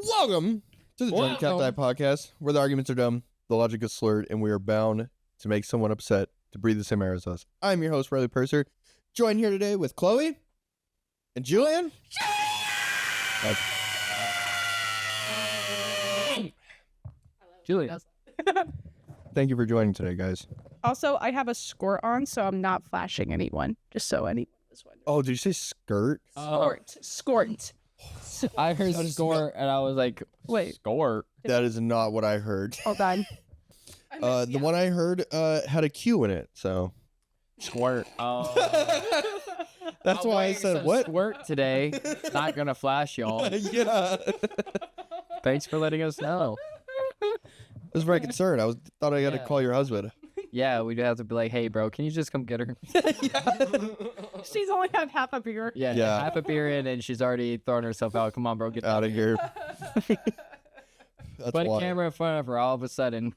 Welcome to the Drunken Cacti podcast, where the arguments are dumb, the logic is slurred, and we are bound to make someone upset to breathe the same air as us. I'm your host, Riley Purser, joined here today with Chloe and Julian. Julian. Thank you for joining today, guys. Also, I have a skirt on, so I'm not flashing anyone, just so anyone is wondering. Oh, did you say skirt? Skort. I heard score and I was like, Wait. Score. That is not what I heard. Hold on. The one I heard had a Q in it, so. Squirt. That's why I said what? Squirt today. Not gonna flash y'all. Yeah. Thanks for letting us know. I was very concerned. Thought I had to call your husband. Yeah, we'd have to be like, hey, bro, can you just come get her? She's only had half a beer. Yeah, half a beer in and she's already thrown herself out. Come on, bro, get Out of here. Put a camera in front of her all of a sudden.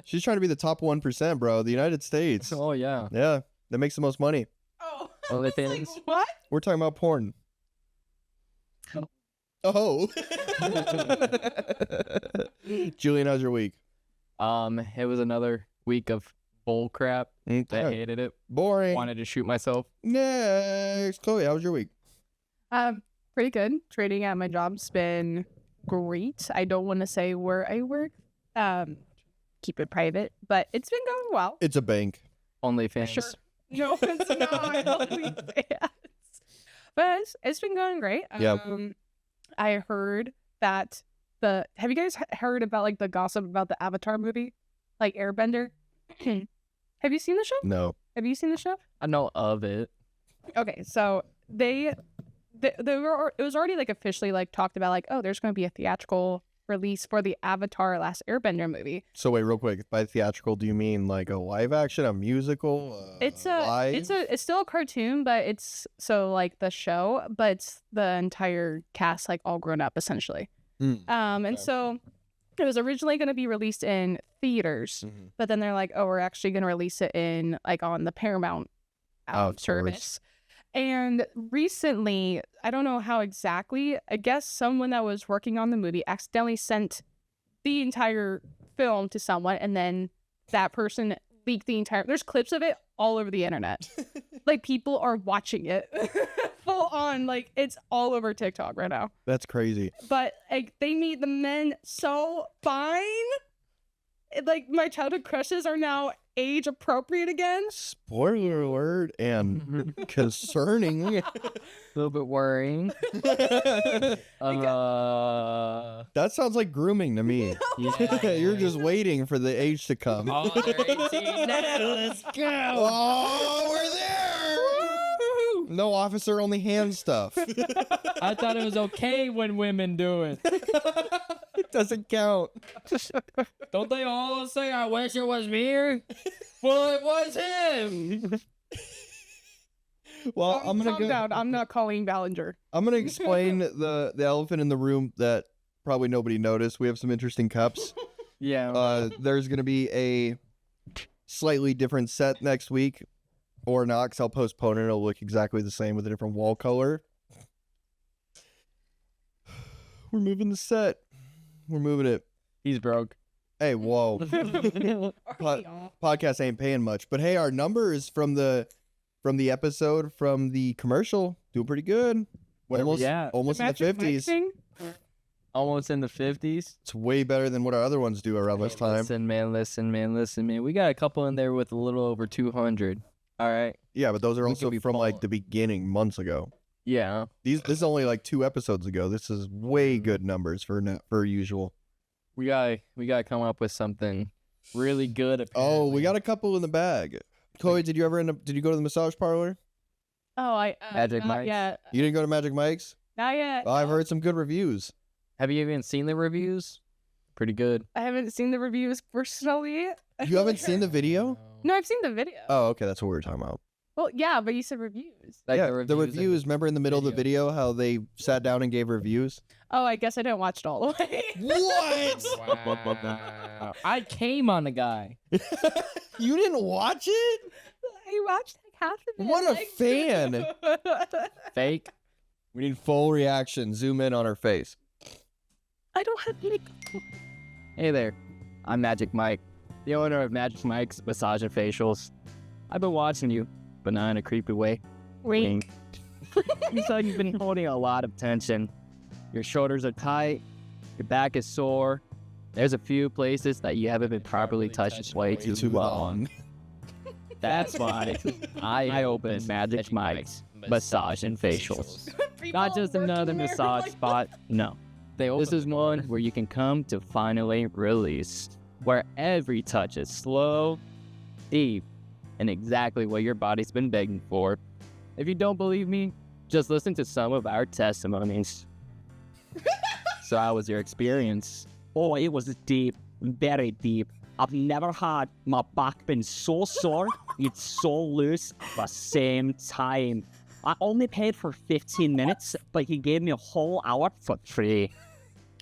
She's trying to be the top 1%, bro. The United States. Oh, yeah. Yeah, that makes the most money. Oh. OnlyFans. What? We're talking about porn. Oh. Julian, how's your week? It was another week of bull crap. I hated it. Boring. Wanted to shoot myself. Next. Chloe, how was your week? Pretty good. Trading at my job's been great. I don't want to say where I work. Keep it private, but it's been going well. It's a bank. OnlyFans. Sure. No, it's not OnlyFans. But it's been going great. Yeah. I heard that have you guys heard about like the gossip about the Avatar movie, like Airbender? Have you seen the show? No. Have you seen the show? I know of it. Okay, so they were, it was already like officially like talked about like, oh, there's going to be a theatrical release for the Avatar Last Airbender movie. So wait, real quick. By theatrical, do you mean like a live action, a musical? Live? It's still a cartoon, but it's so like the show, but it's the entire cast like all grown up essentially. And so it was originally going to be released in theaters, but then they're like, oh, we're actually going to release it in like on the Paramount service. And recently, I don't know how exactly, I guess someone that was working on the movie accidentally sent the entire film to someone, and then that person leaked the entire, there's clips of it all over the internet. Like, people are watching it full on, like, it's all over TikTok right now. That's crazy. But, like, they made the men so fine. Like, my childhood crushes are now age appropriate again. Spoiler alert and concerning. A little bit worrying. That sounds like grooming to me. Yeah. You're just waiting for the age to come. Oh, they're 18 now. Let's go. Oh, we're there. No, officer, only hand stuff. I thought it was okay when women do it. It doesn't count. Don't they all say, I wish it was me? Well, it was him. Well, I'm gonna Calm go down. I'm not calling Ballinger. I'm gonna explain the elephant in the room that probably nobody noticed. We have some interesting cups. Yeah. There's gonna be a slightly different set next week, or not, 'cause I'll postpone it. It'll look exactly the same with a different wall color. We're moving the set. We're moving it. He's broke. Hey, whoa. Podcast ain't paying much, but hey, our numbers from the episode from the commercial doing pretty good. Almost in the 50s. Almost in the 50s. It's way better than what our other ones do around this time. Listen, man. We got a couple in there with a little over 200. All right. Yeah, but those are We also could be from like falling. the beginning, months ago. Yeah. This is only like 2 episodes ago. This is way good numbers for usual. We gotta come up with something really good. Apparently. Oh, we got a couple in the bag. Chloe, did you go to the massage parlor? Oh, Magic not Mike's? yet. You didn't go to Magic Mike's? Not yet. Well, I've heard some good reviews. Have you even seen the reviews? Pretty good. I haven't seen the reviews personally. You haven't seen the video? No, I've seen the video. Oh, okay, that's what we were talking about. Well, yeah, but you said reviews. Like yeah, the reviews. Remember in the middle of the video how they sat down and gave reviews? Oh, I guess I didn't watch it all the way. What? Wow. I came on the guy. You didn't watch it? I watched like half of it. What a like- fan. Fake. We need full reaction. Zoom in on her face. I don't have any. Hey there, I'm Magic Mike, the owner of Magic Mike's Massage and Facials. I've been watching you, but not in a creepy way. Wink. So you've been holding a lot of tension. Your shoulders are tight, your back is sore. There's a few places that you haven't been properly touched way too long. That's why I opened Magic Mike's Massage and Facials. Not just another massage spot, no. This is one where you can come to finally release, where every touch is slow, deep, and exactly what your body's been begging for. If you don't believe me, just listen to some of our testimonies. So how was your experience? Oh, it was deep, very deep. I've never had my back been so sore, it's so loose at the same time. I only paid for 15 minutes, but he gave me a whole hour for free.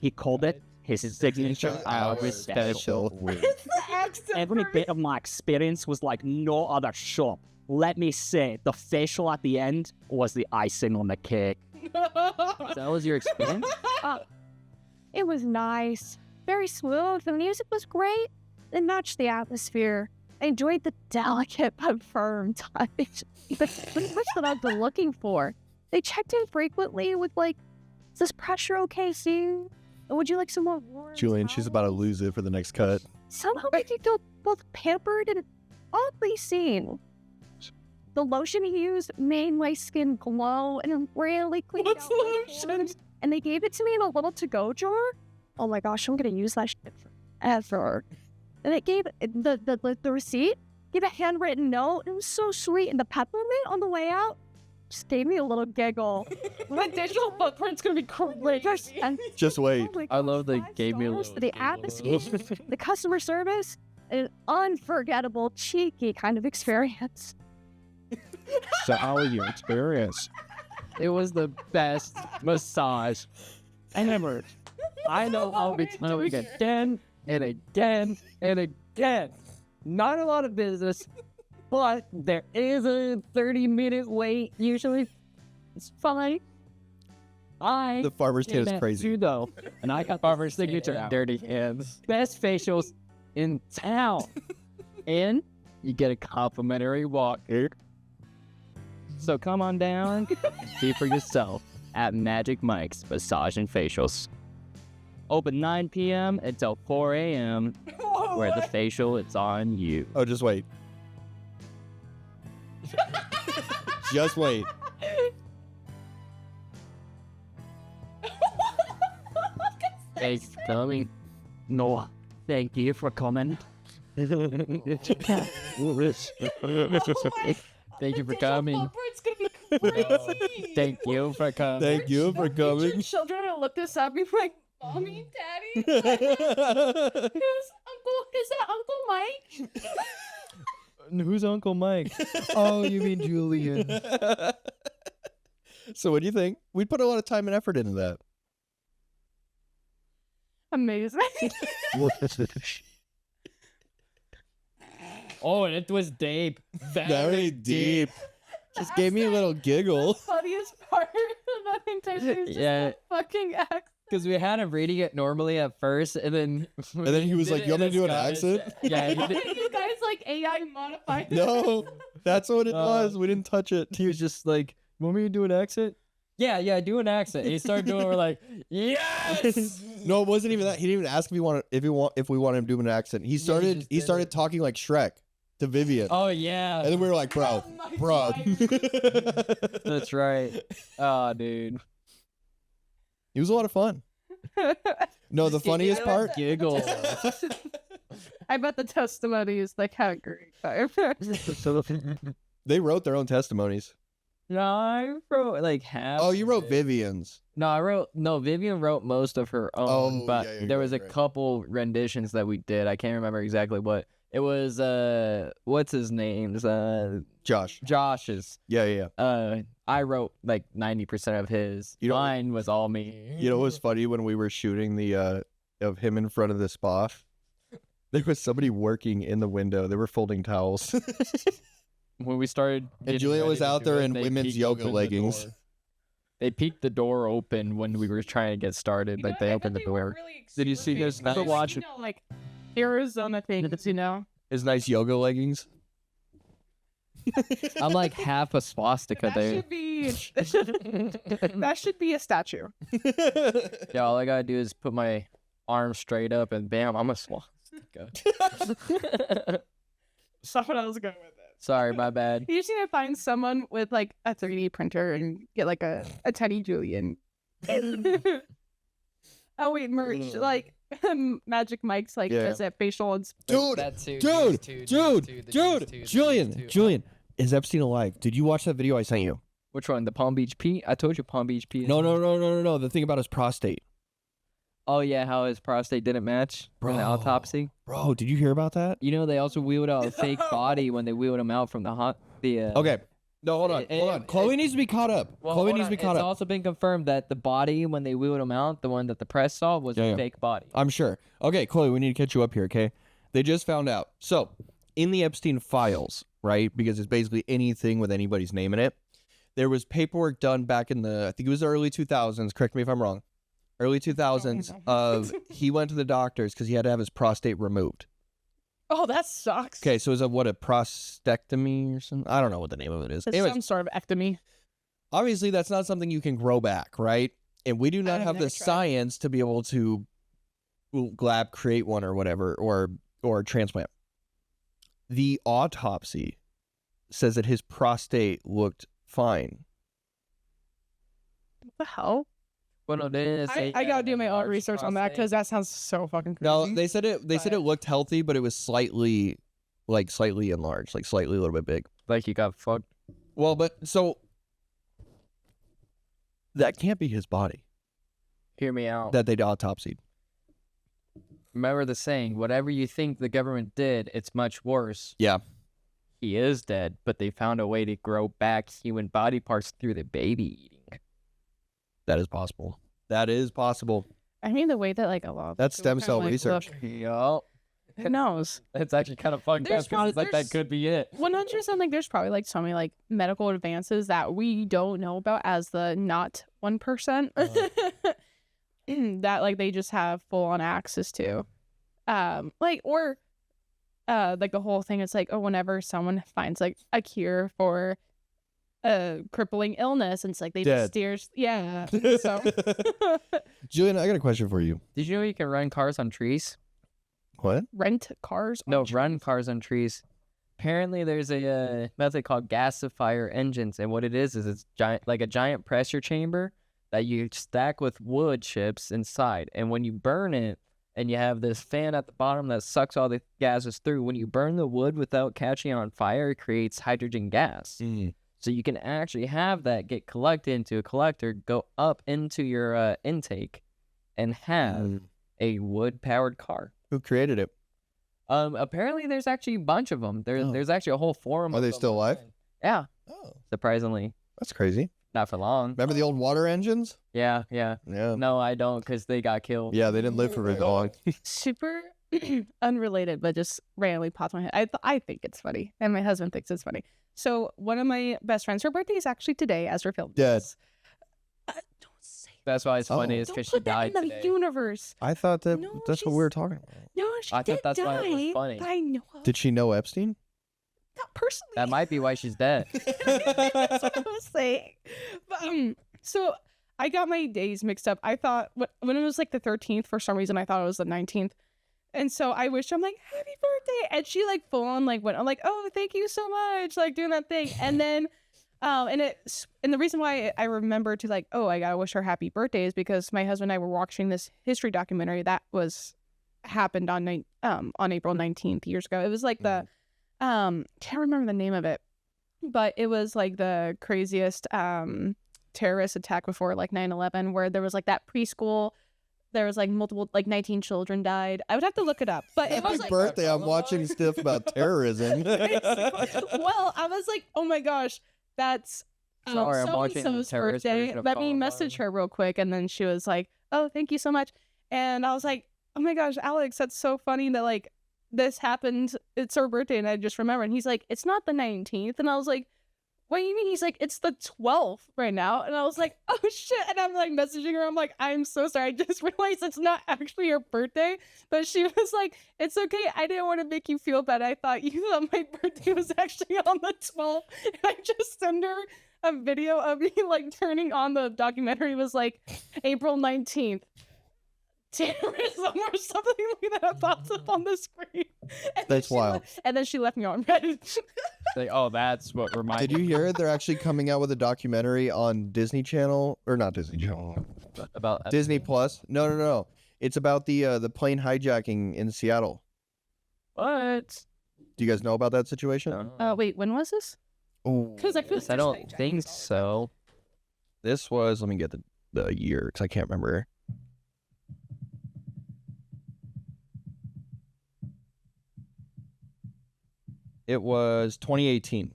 He called it his signature hour special. Every bit of my experience was like no other shop. Let me say, the facial at the end was the icing on the cake. So that was your experience? It was nice. Very smooth. The music was great. It matched the atmosphere. I enjoyed the delicate but firm touch. The touch that I've been looking for. They checked in frequently with like, is this pressure okay, Sue? Would you like some more warm Julian, she's about to towels? lose it for the next cut. Somehow make you feel both pampered and oddly seen. The lotion he used made my skin glow and really cleaned out my pores. And they gave it to me in a little to-go jar. Oh my gosh, I'm gonna use that shit forever. And it gave the receipt, gave a handwritten note. It was so sweet, and the peppermint on the way out just gave me a little giggle. My digital footprint's gonna be great. Just wait. I love they gave me a little. little The atmosphere, the customer service, an unforgettable, cheeky kind of experience. So how was your experience? It was the best massage ever. I know I'll be doing it again and again and again. Not a lot of business, but there is a 30-minute wait usually. It's fine. The farmer's tan is Came at crazy. you, though, and I got farmer's signature out. Dirty hands. Best facials in town. And you get a complimentary walk. So come on down and see for yourself at Magic Mike's Massage and Facials. Open 9 p.m. until 4 a.m. Where the facial is on you. Oh, just wait. Just wait. Thanks for coming. No, thank you for coming. Thank you for coming. Thank you for coming. Thank you for coming. Children will look this up and be like, Mommy, Daddy, is that Uncle Mike? Who's Uncle Mike? Oh, you mean Julian. So what do you think? We put a lot of time and effort into that. Amazing. Oh, and it was deep. Very deep. Just gave me a little giggle. Funniest part of that entire thing is just Yeah. that fucking accent. Because we had him reading it normally at first, and then... And then he was like, "You want me to do an accent?" Yeah, he did. You guys like AI modified. No, that's what it was. We didn't touch it. He was just like, "Want me to do an accent?" Yeah, do an accent. And he started doing it. We're like, yes. No, it wasn't even that. He didn't even ask if we wanted him to do an accent. He started talking like Shrek to Vivian. Oh yeah, And then we were like, bro. that's right. Oh, dude. It was a lot of fun. No, the funniest part. Giggle. I bet the testimonies like had a great time. They wrote their own testimonies. No, I wrote like half. Oh, you of wrote it. Vivian's. No, Vivian wrote most of her own, Oh, but yeah, you're there right, was a you're right. couple renditions that we did. I can't remember exactly what. It was what's his name? Josh. Josh's. Yeah. I wrote like 90% of his. You know- Mine was all me. You know what was funny when we were shooting the of him in front of the spa? There was somebody working in the window. They were folding towels. When we started, And getting Julian was ready to out do there it, in they women's peeked yoga open the leggings. door. They peeked the door open when we were trying to get started. You know Like what? they I opened bet the they were door. really Did you see his extremely nice- watch like Arizona things, you know? His nice yoga leggings. I'm like half a swastika That there. should be that should be a statue. Yeah, all I gotta do is put my arm straight up and bam, I'm a swastika. Someone else go with it. Sorry, my bad. You just need to find someone with like a 3D printer and get like a tiny Julian. Oh wait, merch. Like Magic Mike's like Yeah. does that facial and Dude, That too, dude, these two, these two, the these two, Julian, these two. Julian, is Epstein alive? Did you watch that video I sent you? Which one? The Palm Beach Pete? I told you Palm Beach Pete. No. The thing about his prostate. Oh yeah, how his prostate didn't match in the Bro. autopsy. Bro, did you hear about that? You know they also wheeled out a fake body when they wheeled him out from the Okay. No, hold on. Hold on. Chloe needs to be caught up. Chloe needs to be caught It's up. also been confirmed that the body when they wheeled him out, the one that the press saw, was Yeah, a yeah. fake body. I'm sure. Okay, Chloe, we need to catch you up here, okay? They just found out. So, in the Epstein files, right, because it's basically anything with anybody's name in it, there was paperwork done back in the, I think it was the early 2000s, correct me if I'm wrong, early 2000s, of he went to the doctors because he had to have his prostate removed. oh, that sucks. Okay, so is that what, a prostectomy or something? I don't know what the name of it is. It's Anyways, some sort of ectomy. obviously that's not something you can grow back, right? And we do not I've have the never tried. science to be able to lab create one or whatever or transplant. The autopsy says that his prostate looked fine. What the hell? Well, no, they didn't say I he gotta had do a my own large research on that prostate. because that sounds so fucking crazy. No, they said it. They said But- it looked healthy, but it was slightly enlarged, like slightly a little bit big. Like he got fucked. Well, but so that can't be his body Hear me out. that they autopsied. Remember the saying, whatever you think the government did, it's much worse. Yeah. He is dead, but they found a way to grow back human body parts through the baby eating. That is possible. That is possible. I mean, the way that like a lot of That's people stem kinda, cell like, research. look, Yup. who knows? It's actually kind of fucked There's up 'cause it's like there's- that could be it. 100% like there's probably like so many like medical advances that we don't know about as the not 1% that like they just have full on access to. Like the whole thing is like, oh, whenever someone finds like a cure for a crippling illness, and it's like they Dead. just steers yeah. So Julian, I got a question for you. Did you know you can run cars on trees? What? rent cars. No, on run cars on trees. Apparently, there's a method called gasifier engines, and what it is it's giant, like a giant pressure chamber that you stack with wood chips inside, and when you burn it, and you have this fan at the bottom that sucks all the gases through. When you burn the wood without catching on fire, it creates hydrogen gas. So you can actually have that get collected into a collector, go up into your intake, and have a wood-powered car. Who created it? Apparently there's actually a bunch of them. There's actually a whole forum. Are of they them still alive? online. Yeah, Oh, surprisingly, that's crazy. not for long. Remember the old water engines? Yeah. Yeah. No, I don't, because they got killed. Yeah, they didn't live for very long. Super unrelated, but just randomly popped in my head. I think it's funny, and my husband thinks it's funny. So one of my best friends, her birthday is actually today as we're filming. Dead. this. Don't say. That's why it's funny, is Don't because put she that died in the today. universe. I thought that No, that's what we were talking about. No, she I did thought that's die. why it was funny. I know. Did she know Epstein? Not personally. That might be why she's dead. That's what I was saying. But, so I got my days mixed up. I thought when it was like the 13th, for some reason, I thought it was the 19th. And so I wished, I'm like, happy birthday. And she like full on like went, I'm like, oh, thank you so much. Like doing that thing. And then, and the reason why I remember to like, oh, I gotta wish her happy birthday is because my husband and I were watching this history documentary that happened on April 19th years ago. It was like the, can't remember the name of it, but it was like the craziest terrorist attack before like 9/11, where there was like that preschool, there was like multiple, like 19 children died. I would have to look it up, but it Happy was like, birthday. I'm watching stuff about terrorism. well, I was like, oh my gosh, that's Sorry, I'm watching the so-and-so's terrorist birthday. version of Let me Columbine. message her real quick. And then she was like, oh, thank you so much. And I was like, oh my gosh, Alex, that's so funny that like this happened. It's her birthday. And I just remembered. And he's like, it's not the 19th. And I was like, what do you mean? He's like, it's the 12th right now. And I was like, oh shit. And I'm like messaging her. I'm like, I'm so sorry. I just realized it's not actually your birthday. But she was like, it's okay. I didn't want to make you feel bad. I thought you thought my birthday was actually on the 12th. And I just sent her a video of me like turning on the documentary. It was like April 19th. Terrorism or something like that pops up on the screen. And That's wild. And then she left me on Reddit. Like, oh, that's what reminds Did you hear they're actually coming out with a documentary on Disney Channel or not Disney Channel? about Disney Plus? No. It's about the plane hijacking in Seattle. what? Do you guys know about that situation? Wait, when was this? Oh, Because I feel like I there's don't hijacking think all the so. this was. Let me get the year because I can't remember. It was 2018.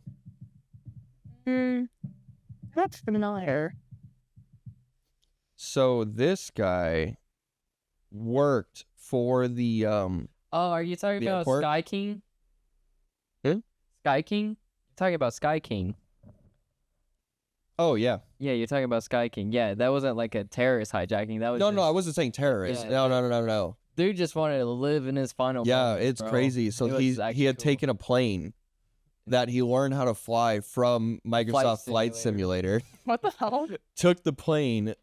That's familiar. So this guy worked for the Oh, are you talking The about airport? Sky King? Hmm? Sky King? Talking about Sky King. Oh yeah. Yeah, you're talking about Sky King. Yeah, that wasn't like a terrorist hijacking. That was No, just, I wasn't saying terrorist. Yeah. No. dude just wanted to live in his final Yeah, moments, it's bro. crazy. So It was he actually had cool. taken a plane that he learned how to fly from Microsoft Flight Simulator. Simulator. What the hell? Took the plane.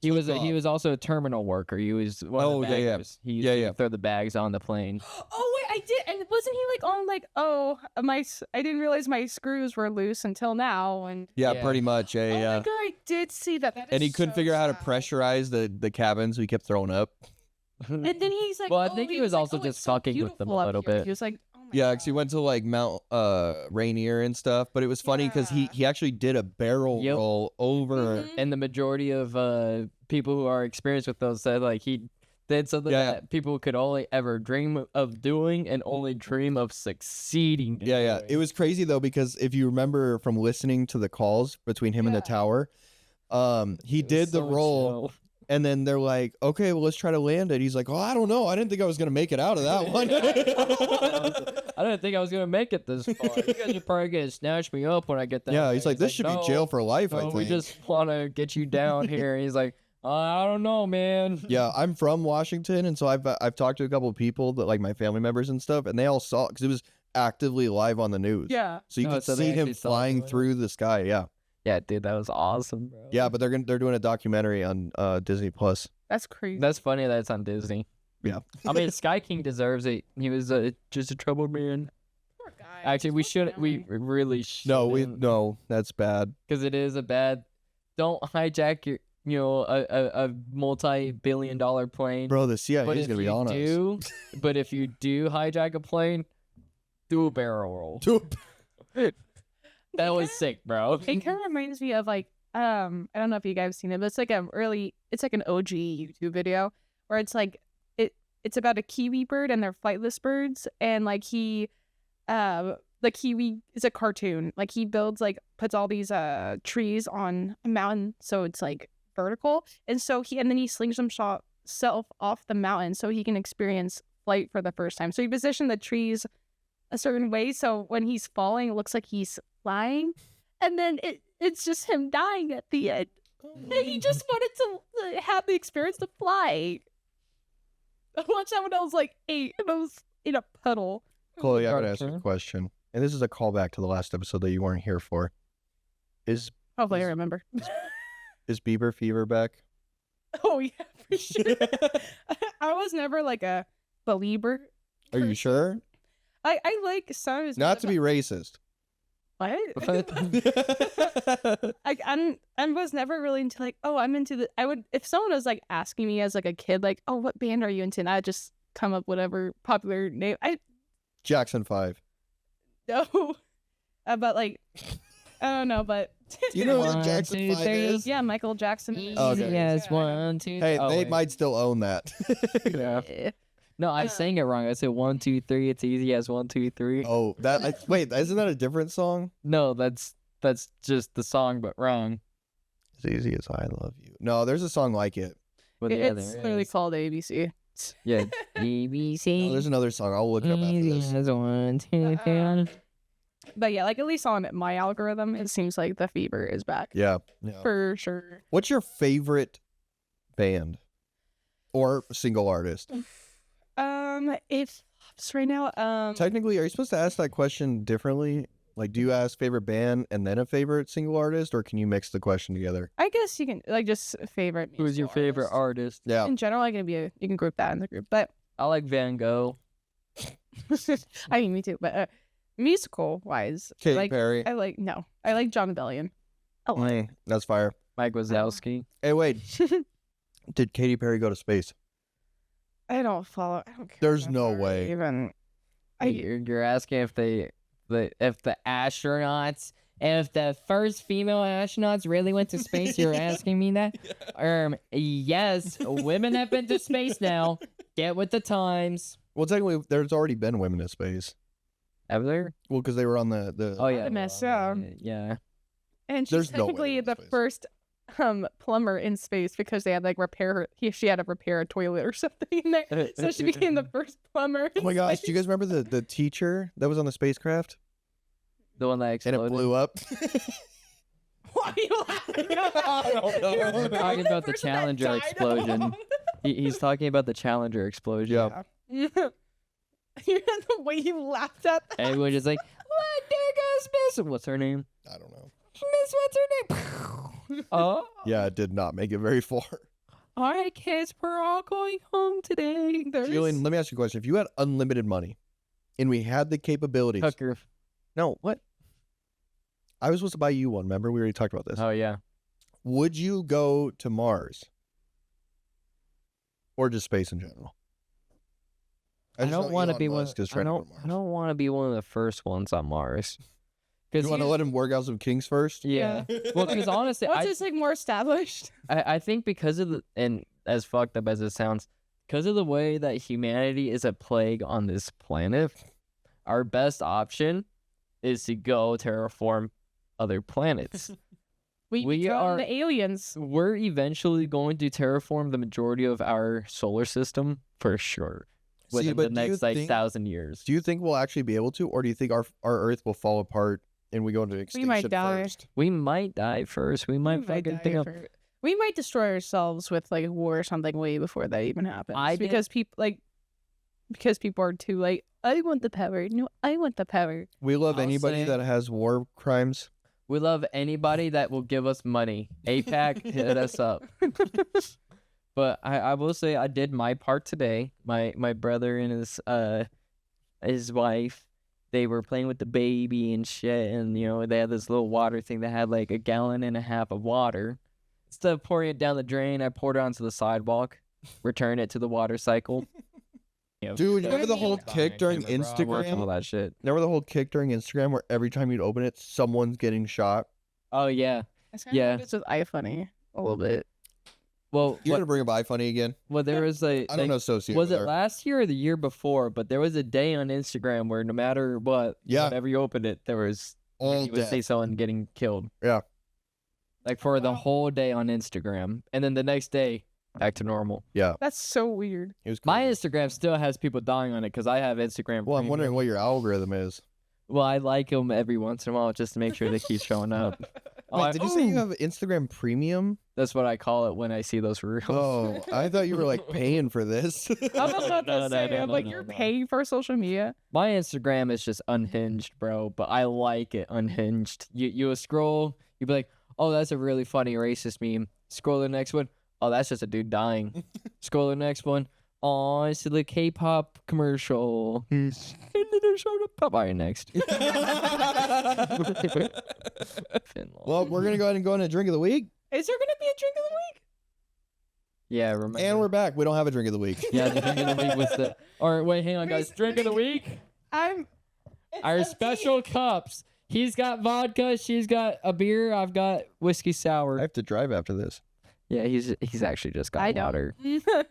He was took he off. was also a terminal worker. He was one Oh, of the yeah. baggers. He used Yeah, to yeah. throw the bags on the plane. Oh wait, I did. And wasn't he like on like I didn't realize my screws were loose until now. And Yeah, Yeah. pretty much. Yeah, oh my yeah. god, I did see that. That And he is couldn't so figure out how to sad. pressurize the cabin, so he kept throwing up. And then he's like, Well, I oh, think he was also like, just it's so fucking with them a beautiful up little here. bit. He was like, oh my Yeah, god. because he went to like Mount Rainier and stuff. But it was funny because Yeah. he actually did a barrel Yep. roll over. Mhm. And the majority of people who are experienced with those said like he did something Yeah. that people could only ever dream of doing and only dream of succeeding. in Yeah. doing. It was crazy though because if you remember from listening to the calls between him and the Yeah. tower, he It was did the so roll. chill. And then they're like, okay, well, let's try to land it. He's like, oh, I don't know. I didn't think I was going to make it out of that one. I didn't think I was gonna make it this far. You guys are probably gonna snatch me up when I get there. Yeah, he's like, this should be jail for life, I No, think. we just want to get you down here. He's like, I don't know, man. Yeah, I'm from Washington, and so I've talked to a couple of people that like my family members and stuff, and they all saw because it was actively live on the news. Yeah. So you Oh, could so they see him actually saw it flying live? through the sky. Yeah, Yeah, dude, that was awesome, bro. yeah, but they're doing a documentary on Disney Plus. That's crazy. That's funny that it's on Disney. Yeah. I mean, Sky King deserves it. He was just a trouble man. Poor guy. Actually, we He's should. fucking We annoying. really should. No, that's bad. Because it is a bad. Don't hijack your, a multi-billion-dollar plane. Bro, the CIA but is if gonna be you on do, but if you do hijack a plane, do a barrel roll. us. That was sick, bro. It kind of reminds me of like I don't know if you guys have seen it, but it's like an OG YouTube video where it's like it's about a kiwi bird and they're flightless birds, and like the kiwi is a cartoon. Like he puts all these trees on a mountain so it's like vertical, and then he slings himself off the mountain so he can experience flight for the first time. So he positioned the trees a certain way so when he's falling it looks like he's flying, and then it's just him dying at the end. And he just wanted to have the experience to fly. I watched that when I was like 8 and I was in a puddle. Chloe, I gotta ask you a Cartoon. question, and this is a callback to the last episode that you weren't here for. Is Hopefully I remember. Bieber fever back? Oh yeah, for sure. I was never like a believer. Are you sure? I like some of his Not to be racist. what? What? I was never really into like, oh, I'm into the. I would if someone was like asking me as like a kid, like, oh, what band are you into? And I'd just come up with whatever popular name. I Jackson 5. know, but like, I don't know, but Do you know One, what Jackson two, 5 three. is? yeah, Michael Jackson. Okay. Yes, 1, 2. Hey, oh, they wait. might still own that. Yeah. Yeah. No, I sang it wrong. I said 1, 2, 3. It's easy as 1, 2, 3. Oh, wait, isn't that a different song? No, that's just the song, but wrong. As easy as I love you. No, there's a song like it. But yeah, It's there literally is. called ABC. Yeah. ABC. No, there's another song. I'll look it up after Easy this. as 1, 2, 3. But yeah, like at least on my algorithm, it seems like the fever is back. Yeah. For sure. What's your favorite band or single artist? If right now, Technically, are you supposed to ask that question differently? Like, do you ask favorite band and then a favorite single artist, or can you mix the question together? I guess you can like just favorite. Who's your musical favorite artist? Yeah. In general, you can group that in the group, but I like Van Gogh. I mean, me too. But musical wise, Katy Perry. I like John Bellion. Oh, That's fire. Mike Wazowski. Hey, wait. Did Katy Perry go to space? I don't follow. I don't care. There's that no far, way. Even. You're asking if the astronauts, if the first female astronauts really went to space. You're asking me that? Yes, women have been to space now. Get with the times. Well, technically, there's already been women in space. Have there? Well, because they were on the. Oh yeah. Artemis, Yeah. And she's There's no way technically they're the in space. first plumber in space because they had like she had to repair a toilet or something in there. So she became the first plumber. Oh my gosh! Do you guys remember the teacher that was on the spacecraft The one that and exploded. it blew up? Why are you laughing? I don't know. We're talking about the Challenger explosion. He's talking about the Challenger explosion. Yeah. The way you laughed at that. Everyone just like, what? There goes Miss. What's her name? I don't know. Miss, what's her name? Oh. Yeah, it did not make it very far. All right, kids, we're all going home today. Julian, let me ask you a question. If you had unlimited money and we had the capabilities. Hooker. No, what? I was supposed to buy you one. Remember? We already talked about this. Oh, yeah. Would you go to Mars? Or just space in general? I just don't know want to Elon be one. Musk is I trying to go to don't. Mars. I don't want to be one of the first ones on Mars. You want to let him work out some kinks first? Yeah. Well, because honestly, Once it's like more established. I think because of and as fucked up as it sounds, because of the way that humanity is a plague on this planet, our best option is to go terraform other planets. We are- are the aliens. We're eventually going to terraform the majority of our solar system for sure within the but do you next like think- 1,000 years. Do you think we'll actually be able to? Or do you think our Earth will fall apart and we go into extinction might die. first? We might die first. We might fucking think of. We might destroy ourselves with like war or something way before that even happens. I did- because people are too like, I want the power. No, I want the power. We love I'll anybody say- that has war crimes. We love anybody that will give us money. APAC, hit us up. But I will say I did my part today. My brother and his wife, they were playing with the baby and shit, and they had this little water thing that had like 1.5 gallons of water. Instead of pouring it down the drain, I poured it onto the sidewalk, returned it to the water cycle. Dude, remember the whole kick during All Instagram? that shit. Remember the whole kick during Instagram where every time you'd open it, someone's getting shot? Oh yeah. Yeah, it's with iFunny a little bit. Well, You're going to bring up iFunny again? well, there was a. I don't associate Was with it her. last year or the year before? But there was a day on Instagram where no matter what, Yeah. whenever you opened it, there was All you would see dead. someone getting killed. Yeah. Like for the whole day on Instagram, and then the next day back to normal. That's so weird. It was My crazy. Instagram still has people dying on it because I have Instagram. Well, I'm Premium. wondering what your algorithm is. Well, I like them every once in a while just to make sure they keep showing up. Wait, did you say you have Instagram Premium? That's what I call it when I see those reels. Oh, I thought you were like paying for this. I was about No, to say, no, I'm no, like, no, you're no. paying for social media. My Instagram is just unhinged, bro, but I like it unhinged. You will scroll, you'd be like, oh, that's a really funny racist meme. Scroll to the next one. Oh, that's just a dude dying. Scroll to the next one. Oh, it's the K-pop commercial. And then they're showing up. Bye next. Well, we're going to go ahead and go into drink of the week. Is there gonna be a drink of the week? Yeah, remember. And we're back. We don't have a drink of the week. Yeah, the drink of the week was the. Or wait, hang on, guys. Drink of the week. Our special cups. He's got vodka. She's got a beer. I've got whiskey sour. I have to drive after this. Yeah, he's actually just got I don't. water. Can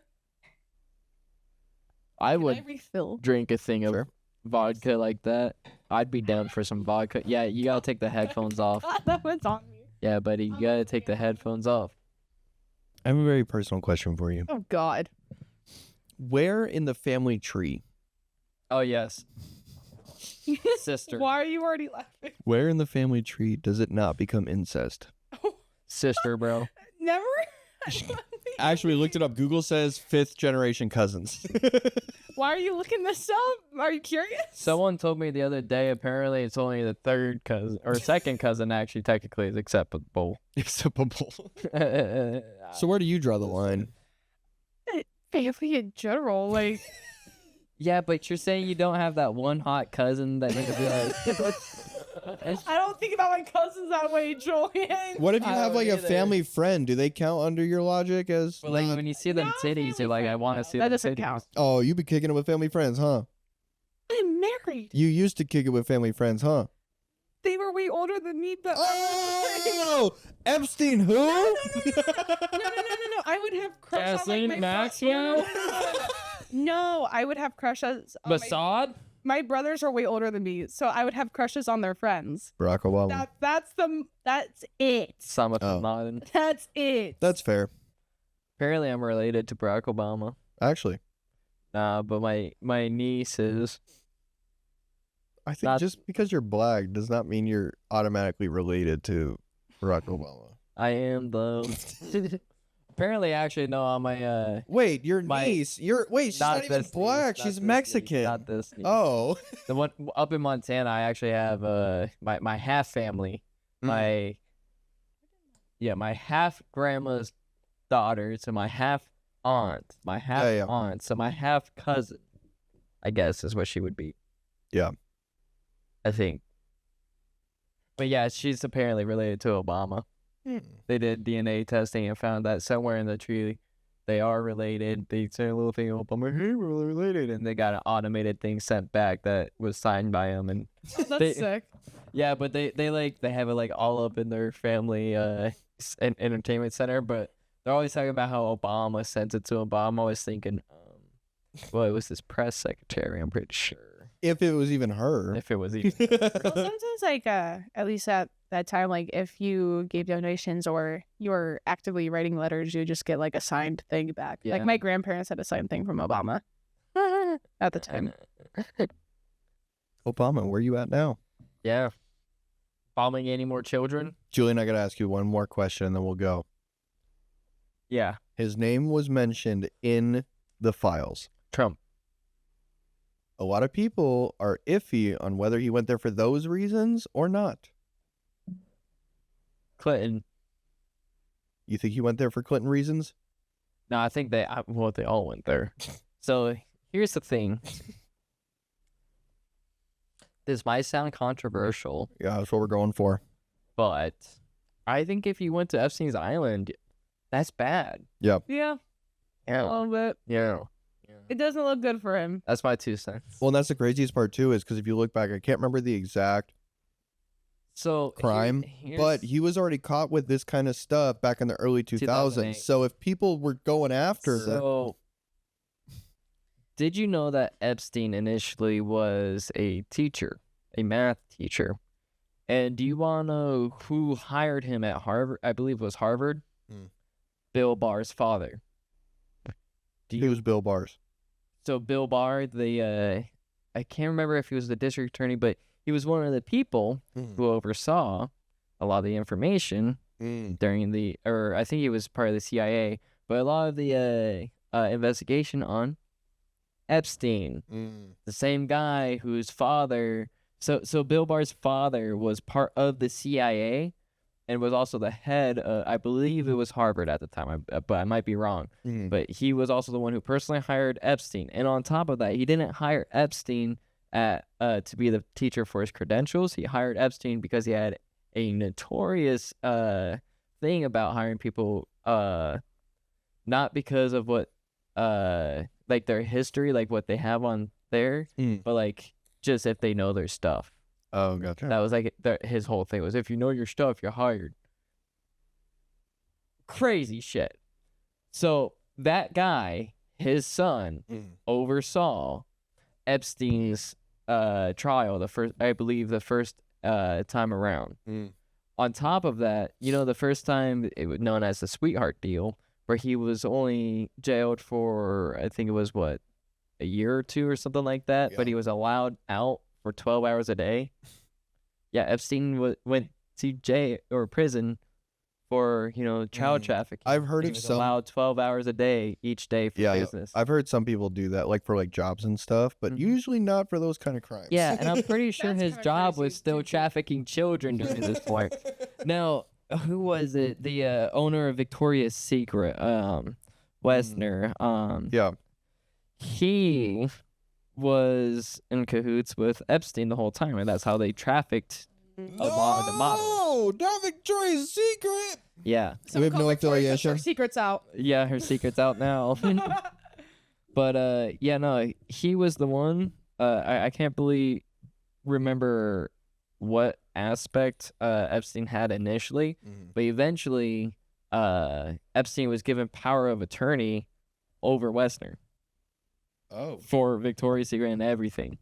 I would I refill? drink a thing of Sure. vodka like that. I'd be down for some vodka. Yeah, you gotta take the headphones off. That was on me. Yeah, buddy, you gotta take the headphones off. I have a very personal question for you. Oh God. Where in the family tree Oh yes. Sister. Why are you already laughing? Where in the family tree does it not become incest? Sister, bro. Never. Actually, we looked it up. Google says 5th generation cousins. Why are you looking this up? Are you curious? Someone told me the other day, apparently it's only the 3rd cousin, or 2nd cousin actually technically is acceptable. Acceptable. So where do you draw the line? Family in general, like. Yeah, but you're saying you don't have that one hot cousin that you could be like... I don't think about my cousins that way, Julian. What if you I have don't like a either. family friend? Do they count under your logic as? But like when you see them No, titties, you're like, I want to see that them doesn't titties. count. Oh, you be kicking it with family friends, huh? I'm married. You used to kick it with family friends, huh? They were way older than me, but Oh, Epstein, who? no. I would have crushes Kathleen on like my Maxwell? No, I would have crushes. On Basad? my brothers are way older than me, so I would have crushes on their friends. Barack Obama. That's it. Osama Oh. bin Laden. That's it. That's fair. Apparently, I'm related to Barack Obama. Actually, Nah, but my niece is. I think Not- just because you're black does not mean you're automatically related to Barack Obama. I am though. Apparently, actually, no. On my Wait, your My- niece? She's not even this niece, black. not She's this Mexican. Niece, not this. Niece. Oh. The one up in Montana, I actually have my half family, Mm. my half grandma's daughter, so my half aunt, my half Yeah. aunt, so my half cousin, I guess is what she would be. Yeah. I think. But yeah, she's apparently related to Obama. They did DNA testing and found that somewhere in the tree they are related. They said a little thing, Obama, hey, we're related, and they got an automated thing sent back that was signed by him. And That's sick. yeah, but they have it like all up in their family entertainment center. But they're always talking about how Obama sent it to Obama. I was thinking, well, it was his press secretary. I'm pretty sure If it was even her. if it was even. Well, sometimes, like, at least at that time, like, if you gave donations or you were actively writing letters, you just get, like, a signed thing back. Yeah. Like, my grandparents had a signed thing from Obama at the time. Obama, where you at now? Yeah. Bombing any more children? Julian, I gotta ask you one more question and then we'll go. Yeah. His name was mentioned in the files. Trump. A lot of people are iffy on whether he went there for those reasons or not. Clinton. You think he went there for Clinton reasons? No, I think they all went there. So here's the thing. This might sound controversial, Yeah, that's what we're going for. but I think if you went to Epstein's Island, that's bad. Yeah, Yeah. a little bit. Yeah. It doesn't look good for him. That's my 2 cents. Well, and that's the craziest part too, is because if you look back, I can't remember the exact So crime, but he was already caught with this kind of stuff back in the early 2000s. 2008. So if people were going after So, did you know that Epstein initially was a teacher, a math teacher? And do you want to know who hired him at Harvard? I believe it was Harvard. Bill Barr's father. he was Bill Barr's. So Bill Barr, I can't remember if he was the district attorney, but he was one of the people who oversaw a lot of the information during I think he was part of the CIA, but a lot of the investigation on Epstein, the same guy whose father. So Bill Barr's father was part of the CIA and was also the head. I believe it was Harvard at the time, but I might be wrong. But he was also the one who personally hired Epstein. And on top of that, he didn't hire Epstein to be the teacher for his credentials. He hired Epstein because he had a notorious thing about hiring people, not because of what like their history, like what they have on there, but like just if they know their stuff. Oh, gotcha. That was like his whole thing was if you know your stuff, you're hired. Crazy shit. So that guy, his son, oversaw Epstein's trial, the first time around. On top of that, the first time it was known as the sweetheart deal, where he was only jailed for, I think it was a year or two or something like that, but he was allowed out for 12 hours a day. Yeah, Epstein went to jail or prison for, child trafficking. I've heard He of was some. allowed 12 hours a day each day for business. I've heard some people do that, like for like jobs and stuff, but usually not for those kind of crimes. Yeah, and I'm pretty sure That's his kinda job crazy. was still trafficking children during this point. Now, who was it? The owner of Victoria's Secret, Westner. Yeah. He was in cahoots with Epstein the whole time, and that's how they trafficked a lot of the models. Oh, not Victoria's Secret. Yeah, We have no affiliation. Secrets out. yeah, her secret's out now. But yeah, no, he was the one. I can't remember what aspect Epstein had initially, but eventually Epstein was given power of attorney over Westner Oh. for Victoria's Secret and everything.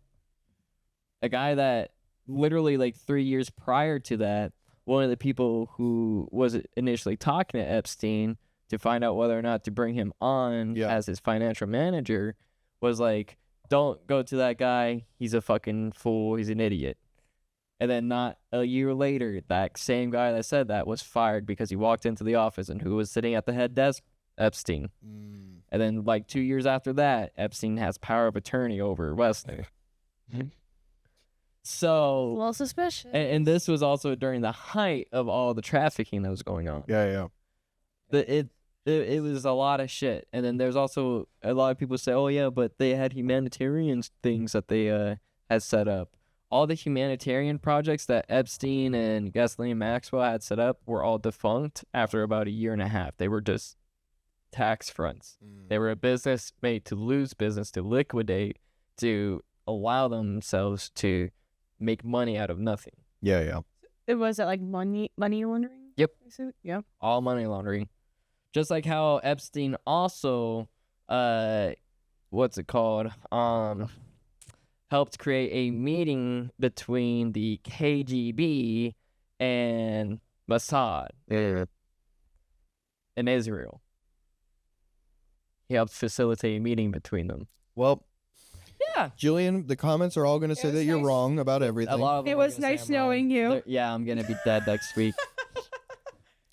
A guy that literally like 3 years prior to that, one of the people who was initially talking to Epstein to find out whether or not to bring him on as his financial manager was like, don't go to that guy. He's a fucking fool. He's an idiot. And then not a year later, that same guy that said that was fired because he walked into the office, and who was sitting at the head desk? Epstein. And then like 2 years after that, Epstein has power of attorney over Westner. So, A little suspicious. and this was also during the height of all the trafficking that was going on. Yeah. It was a lot of shit. And then there's also a lot of people say, oh yeah, but they had humanitarian things that they had set up. All the humanitarian projects that Epstein and Ghislaine Maxwell had set up were all defunct after about a year and a half. They were just tax fronts. They were a business made to lose business, to liquidate, to allow themselves to make money out of nothing. Yeah. It was like money laundering? Yep. Yeah. All money laundering. Just like how Epstein also, what's it called? Helped create a meeting between the KGB and Mossad in Israel. He helped facilitate a meeting between them. Well, Yeah. Julian, the comments are all going to say was that you're nice. wrong about everything. A lot of It them are was gonna say nice I'm wrong. knowing you. Yeah, I'm gonna be dead next week.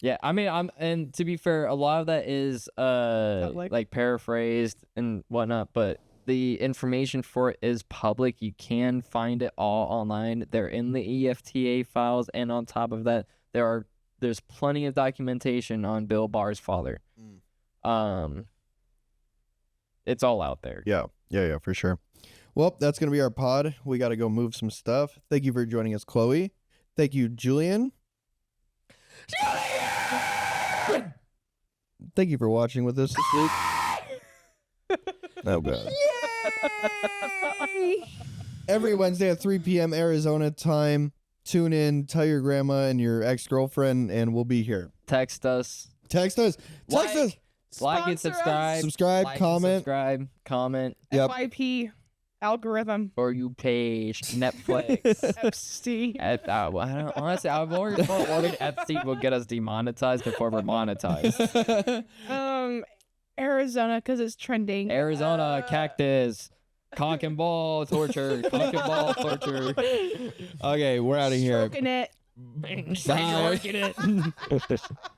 Yeah, I mean, and to be fair, a lot of that is Public. like paraphrased and whatnot, but the information for it is public. You can find it all online. They're in the EFTA files, and on top of that, there's plenty of documentation on Bill Barr's father. It's all out there. Yeah, for sure. Well, that's going to be our pod. We got to go move some stuff. Thank you for joining us, Chloe. Thank you, Julian. Thank you for watching with us this week. Oh, God. Every Wednesday at 3 p.m. Arizona time. Tune in, tell your grandma and your ex-girlfriend, and we'll be here. Text us. Text us. Text us. Like and Sponsor us. subscribe. Subscribe, Like and comment. subscribe, comment. Yep. FYP algorithm. For you page Netflix. Epstein. I don't, honestly, I'm worried Epstein will get us demonetized before we're monetized. Arizona, because it's trending. Arizona cactus, cock and ball torture, cock and ball torture. Okay, we're out of here. Stroking it. Bye.